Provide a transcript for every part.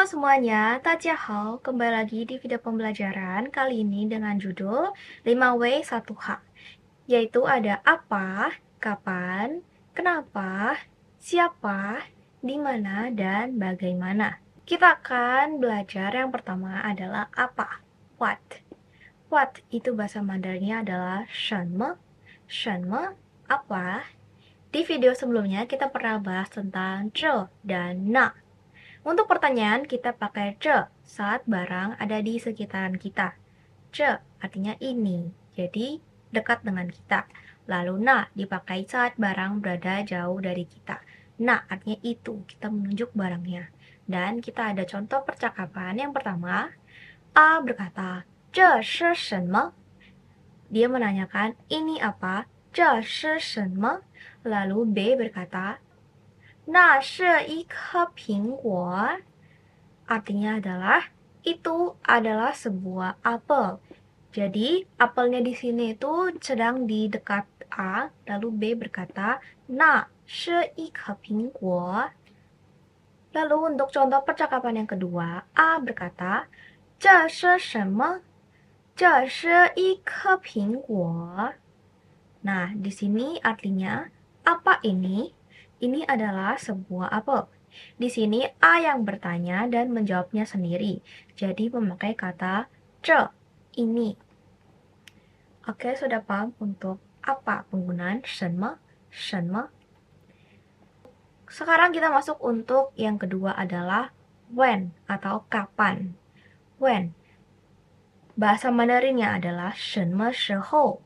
Halo semuanya, 大家好, kembali lagi di video pembelajaran kali ini dengan judul 5W1H, yaitu ada apa, kapan, kenapa, siapa, di mana, dan bagaimana. Kita akan belajar yang pertama adalah apa, what. What itu bahasa Mandarinnya adalah 什么, apa. Di video sebelumnya kita pernah bahas tentang 这 dan 那. Untuk pertanyaan, kita pakai 这 saat barang ada di sekitaran kita. 这 artinya ini, jadi dekat dengan kita. Lalu 那 dipakai saat barang berada jauh dari kita. 那 artinya itu, kita menunjuk barangnya. Dan kita ada contoh percakapan. Yang pertama, A berkata, 这是什么? Dia menanyakan, ini apa? 这是什么? Lalu B berkata, 那是一颗苹果. Artinya adalah itu adalah sebuah apel. Jadi apelnya di sini itu sedang di dekat A, lalu B berkata, 那是一颗苹果. Lalu untuk contoh percakapan yang kedua, A berkata, 这是什么? 这是一颗苹果. Nah, di sini artinya apa ini? Ini adalah sebuah apel. Di sini A yang bertanya dan menjawabnya sendiri. Jadi memakai kata 这, ini. Oke, sudah paham untuk apa penggunaan 什么? Sekarang kita masuk untuk yang kedua adalah when atau kapan. When. Bahasa Mandarinnya adalah 什么时候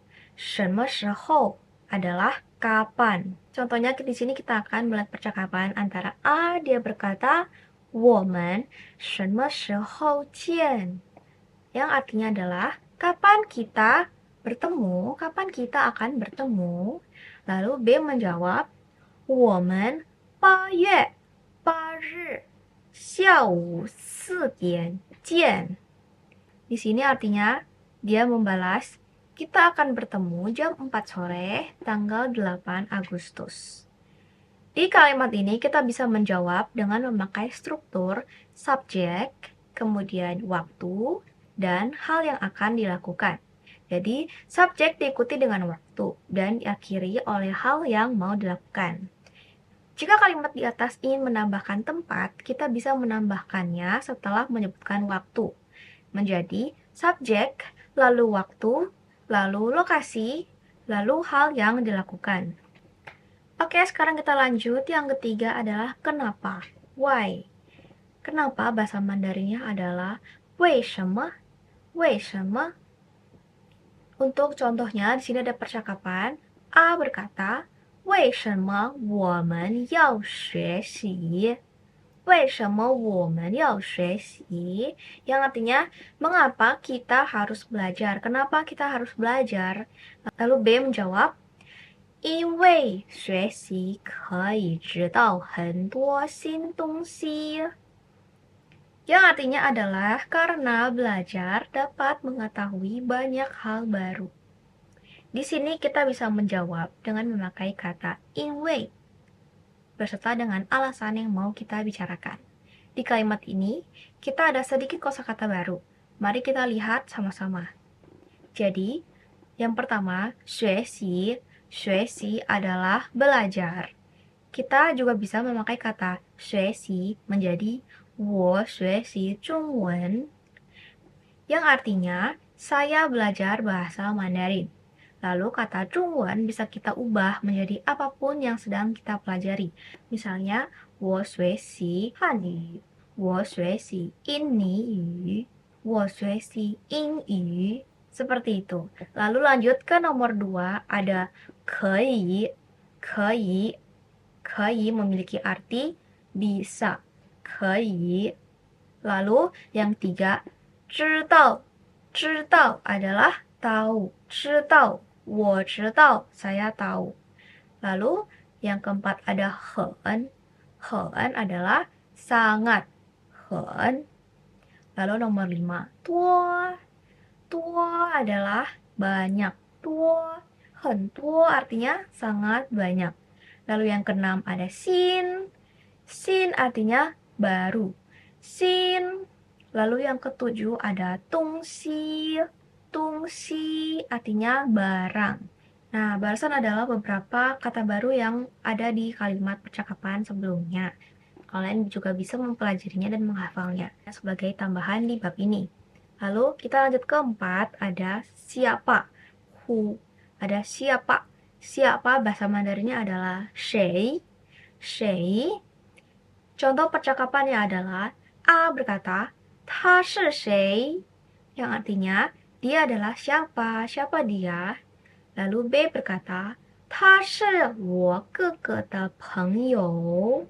adalah kapan. Contohnya di sini kita akan melihat percakapan antara A, dia berkata, 我们什么时候见? Yang artinya adalah kapan kita bertemu, kapan kita akan bertemu. Lalu B menjawab, 我们8月8日下午4点见. Di sini artinya dia membalas, kita akan bertemu jam 4 sore tanggal 8 Agustus. Di kalimat ini kita bisa menjawab dengan memakai struktur subjek, kemudian waktu, dan hal yang akan dilakukan. Jadi, subjek diikuti dengan waktu dan diakhiri oleh hal yang mau dilakukan. Jika kalimat di atas ingin menambahkan tempat, kita bisa menambahkannya setelah menyebutkan waktu. Menjadi subjek, lalu waktu, lalu lokasi, lalu hal yang dilakukan. Oke, sekarang kita lanjut. Yang ketiga adalah kenapa. Why. Kenapa bahasa Mandarinnya adalah 为什么? Untuk contohnya, di sini ada percakapan. A berkata, 为什么我们要学习? 为什么我们要学习? Yang artinya, mengapa kita harus belajar? Kenapa kita harus belajar? Lalu B menjawab, 因为学习可以知道很多新东西. Yang artinya adalah karena belajar dapat mengetahui banyak hal baru. Di sini kita bisa menjawab dengan memakai kata 因为 beserta dengan alasan yang mau kita bicarakan. Di kalimat ini, kita ada sedikit kosakata baru. Mari kita lihat sama-sama. Jadi, yang pertama, 学习 adalah belajar. Kita juga bisa memakai kata 学习 menjadi 我学习中文, yang artinya saya belajar bahasa Mandarin. Lalu kata 中文 bisa kita ubah menjadi apapun yang sedang kita pelajari. Misalnya, 我学习汉语, 我学习印尼语, 我学习英语. Seperti itu. Lalu lanjut ke nomor 2, ada 可以memiliki arti bisa. 可以. Lalu yang 3, 知道 adalah tahu. 知道 我知道 saya tahu. Lalu yang keempat ada 很 adalah sangat. 很. Lalu nomor 5, 多 adalah banyak. 多 很多 artinya sangat banyak. Lalu yang keenam ada sin artinya baru. xin. Lalu yang ketujuh ada tungxi. Tungxi artinya barang. Nah, barusan adalah beberapa kata baru yang ada di kalimat percakapan sebelumnya. Kalian juga bisa mempelajarinya dan menghafalnya sebagai tambahan di bab ini. Lalu kita lanjut ke 4, ada siapa. Hu, ada siapa. Siapa bahasa Mandarinnya adalah shui. Shui. Contoh percakapannya adalah A berkata, "Ta shi shui?" Yang artinya, dia adalah siapa? Siapa dia? Lalu B berkata, "Ta shi wo gege de pengyou."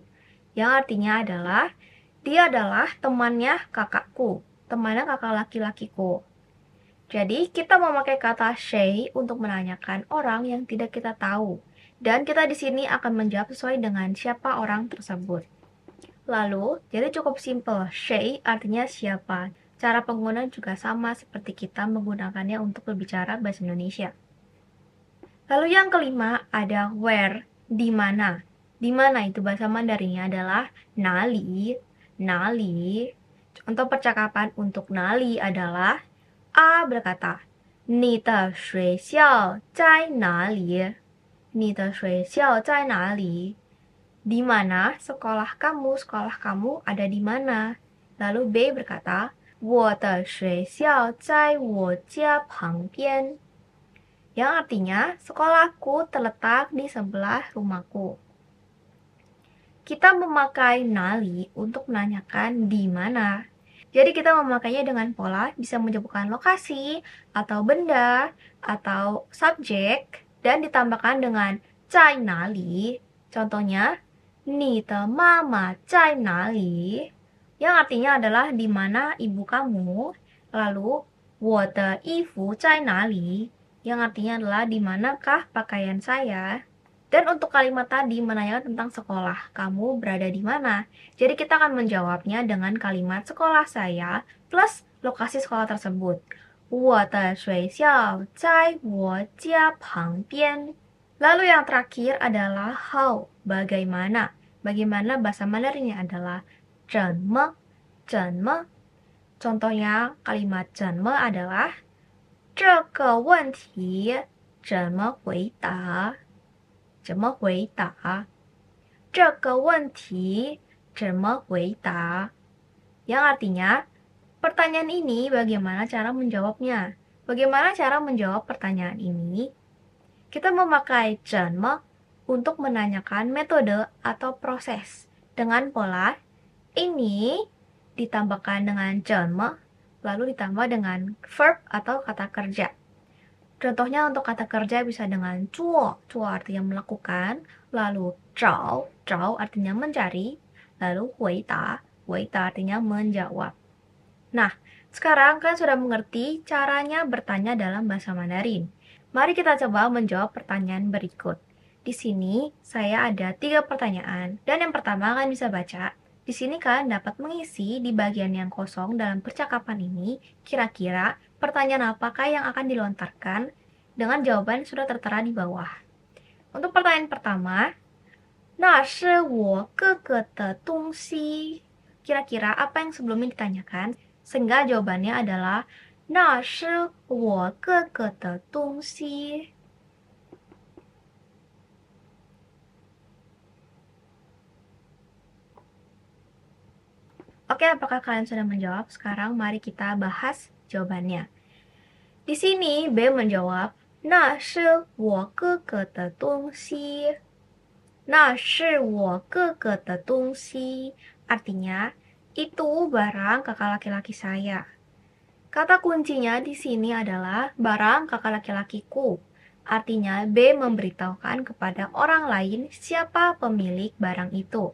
Yang artinya adalah, dia adalah temannya kakakku, temannya kakak laki-lakiku. Jadi, kita memakai kata shay untuk menanyakan orang yang tidak kita tahu. Dan kita di sini akan menjawab sesuai dengan siapa orang tersebut. Lalu, jadi cukup simple. Shay artinya siapa. Cara penggunaan juga sama seperti kita menggunakannya untuk berbicara bahasa Indonesia. Lalu yang kelima ada where, di mana. Di mana itu bahasa Mandarinnya adalah nali. Nali. Contoh percakapan untuk nali adalah A berkata, "你的学校在哪里？你的学校在哪里？" Di mana sekolah kamu? Sekolah kamu ada di mana? Lalu B berkata, 我的学校在我家旁边. Yang artinya, sekolahku terletak di sebelah rumahku. Kita memakai nali untuk menanyakan di mana. Jadi kita memakainya dengan pola bisa menyebutkan lokasi, atau benda, atau subjek, dan ditambahkan dengan zai nali. Contohnya, 你的妈妈在哪里? Yang artinya adalah di mana ibu kamu. Lalu, 我的衣服在哪里? Yang artinya adalah di manakah pakaian saya. Dan untuk kalimat tadi menanyakan tentang sekolah, kamu berada di mana? Jadi kita akan menjawabnya dengan kalimat sekolah saya plus lokasi sekolah tersebut. 我的学校在我家旁边. Lalu yang terakhir adalah how, bagaimana. Bagaimana bahasa Mandarinnya adalah 怎么,怎么. Contohnya kalimat 怎么 adalah 这个问题怎么回答？怎么回答？这个问题怎么回答？ Yang artinya, pertanyaan ini bagaimana cara menjawabnya? Bagaimana cara menjawab pertanyaan ini? Kita memakai 怎么 untuk menanyakan metode atau proses. Dengan pola, ini ditambahkan dengan 怎么, lalu ditambah dengan verb atau kata kerja. Contohnya untuk kata kerja bisa dengan 做, 做 artinya melakukan, lalu 找, 找 artinya mencari, lalu 回答, 回答 artinya menjawab. Nah, sekarang kalian sudah mengerti caranya bertanya dalam bahasa Mandarin. Mari kita coba menjawab pertanyaan berikut. Di sini saya ada 3 pertanyaan, dan yang pertama kalian bisa baca. Di sini kalian dapat mengisi di bagian yang kosong dalam percakapan ini, kira-kira pertanyaan apakah yang akan dilontarkan dengan jawaban sudah tertera di bawah. Untuk pertanyaan pertama, 那是我哥哥的东西. Kira-kira apa yang sebelumnya ditanyakan? Sehingga jawabannya adalah 那是我哥哥的东西. Oke, apakah kalian sudah menjawab? Sekarang mari kita bahas jawabannya. Di sini B menjawab, 那是我哥哥的东西. 那是我哥哥的东西. Artinya, itu barang kakak laki-laki saya. Kata kuncinya di sini adalah barang kakak laki-lakiku. Artinya, B memberitahukan kepada orang lain siapa pemilik barang itu.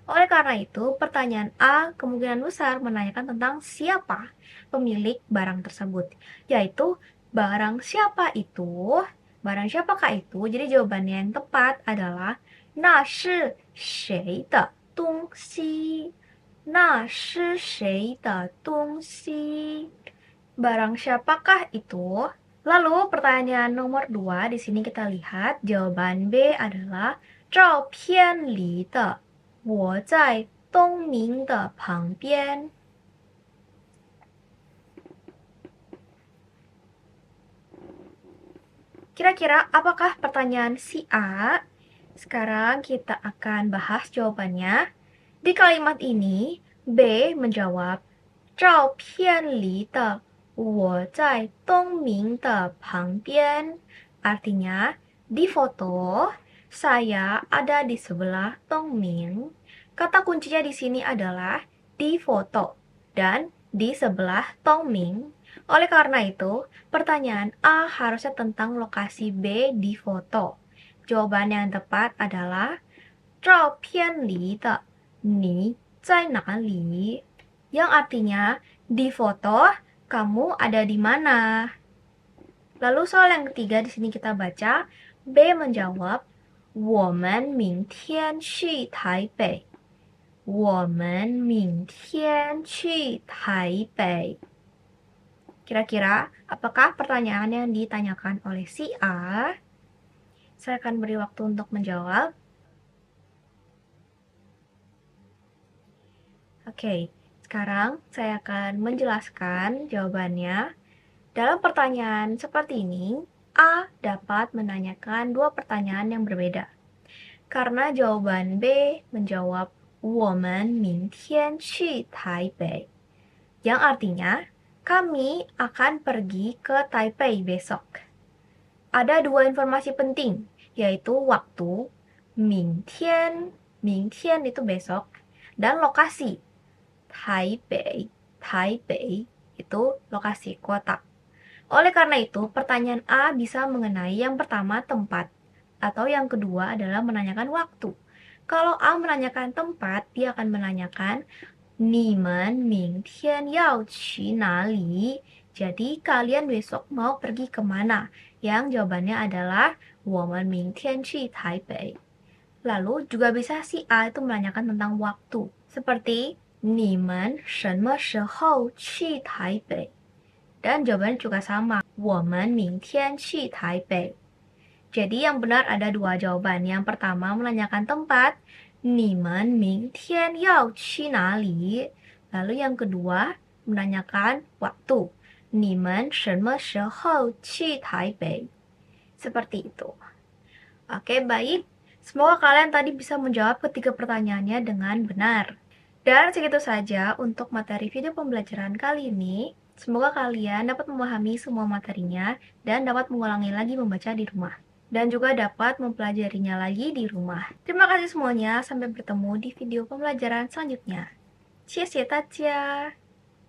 Oleh karena itu, pertanyaan A kemungkinan besar menanyakan tentang siapa pemilik barang tersebut, yaitu barang siapa itu, barang siapakah itu. Jadi jawabannya yang tepat adalah 那是谁的东西，那是谁的东西. Barang siapakah itu? Lalu pertanyaan nomor 2 di sini kita lihat jawaban B adalah 照片里的我在东明的旁边. Kira-kira apakah pertanyaan si A? Sekarang kita akan bahas jawabannya. Di kalimat ini, B menjawab, 照片里的我在东明的旁边. Artinya, di foto, saya ada di sebelah Dongming. Kata kuncinya di sini adalah di foto dan di sebelah Dongming. Oleh karena itu, pertanyaan A harusnya tentang lokasi B di foto. Jawaban yang tepat adalah 照片里的你在哪里? Yang artinya, di foto, kamu ada di mana? Lalu soal yang ketiga di sini kita baca, B menjawab, 我们明天去台北. 我们明天去台北. Kira-kira, apakah pertanyaan yang ditanyakan oleh si A? Saya akan beri waktu untuk menjawab. Oke, sekarang saya akan menjelaskan jawabannya. Dalam pertanyaan seperti ini, A dapat menanyakan dua pertanyaan yang berbeda. Karena jawaban B menjawab 我们明天去台北. Yang artinya, kami akan pergi ke Taipei besok. Ada dua informasi penting, yaitu waktu, 明天 itu besok, dan lokasi, Taipei itu lokasi kota. Oleh karena itu, pertanyaan A bisa mengenai yang pertama tempat, atau yang kedua adalah menanyakan waktu. Kalau A menanyakan tempat, dia akan menanyakan 你们明天要去哪里? Jadi, kalian besok mau pergi kemana? Yang jawabannya adalah 我们明天去台北. Lalu, juga bisa si A itu menanyakan tentang waktu. Seperti, 你们什么时候去台北? Dan jawabannya juga sama, 我们明天去台北. Jadi yang benar ada dua jawaban. Yang pertama menanyakan tempat, 你们明天要去哪里? Lalu yang kedua menanyakan waktu, 你们什么时候去台北? Seperti itu. Oke, baik. Semoga kalian tadi bisa menjawab ketiga pertanyaannya dengan benar. Dan segitu saja untuk materi video pembelajaran kali ini. Semoga kalian dapat memahami semua materinya dan dapat mengulangi lagi membaca di rumah. Dan juga dapat mempelajarinya lagi di rumah. Terima kasih semuanya, sampai bertemu di video pembelajaran selanjutnya. 谢谢大家!